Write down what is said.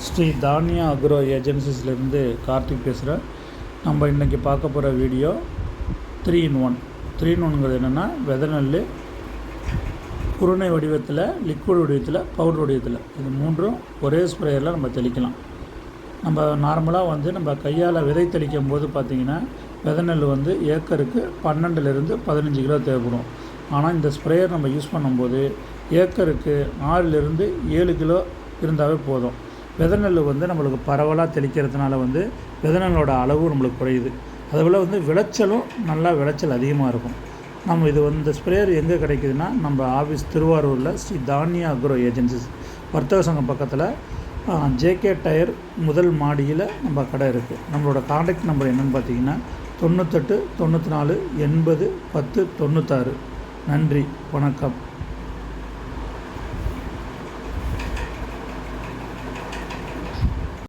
Sri Tania agro ஏஜென்சிஸ்லேருந்து Karthik பேசுகிறேன். நம்ம இன்றைக்கி பார்க்க போகிற வீடியோ 3-in-1. 3-in-1ங்கிறது என்னென்னா, விதை நெல் குருணை வடிவத்தில், லிக்விட் வடிவத்தில், பவுடர் வடிவத்தில், இது மூன்றும் ஒரே ஸ்ப்ரேயரில் நம்ம தெளிக்கலாம். நம்ம நார்மலாக நம்ம கையால் விதை தெளிக்கும் போது பார்த்திங்கன்னா, விதை நெல் ஏக்கருக்கு 12லேருந்து 15 கிலோ தேவைப்படும். ஆனால் இந்த ஸ்ப்ரேயர் நம்ம யூஸ் பண்ணும்போது ஏக்கருக்கு 6லேருந்து 7 கிலோ இருந்தாவே போதும். விதை நெல் நம்மளுக்கு பரவலாக தெளிக்கிறதுனால விதை நெல்லோட அளவு நம்மளுக்கு குறையுது. அதுபோல் விளைச்சலும் நல்லா விளைச்சல் அதிகமாக இருக்கும். நம்ம இது இந்த ஸ்ப்ரேயர் எங்கே கிடைக்குதுன்னா, நம்ம ஆஃபீஸ் திருவாரூரில் ஸ்ரீ தானியா அக்ரோ ஏஜென்சிஸ் வர்த்தக சங்கம் பக்கத்தில் ஜேகே டயர் முதல் மாடியில் நம்ம கடை இருக்குது. நம்மளோட காண்டாக்ட் நம்பர் என்னென்னு பார்த்தீங்கன்னா 98 94 80 10 96. நன்றி, வணக்கம்.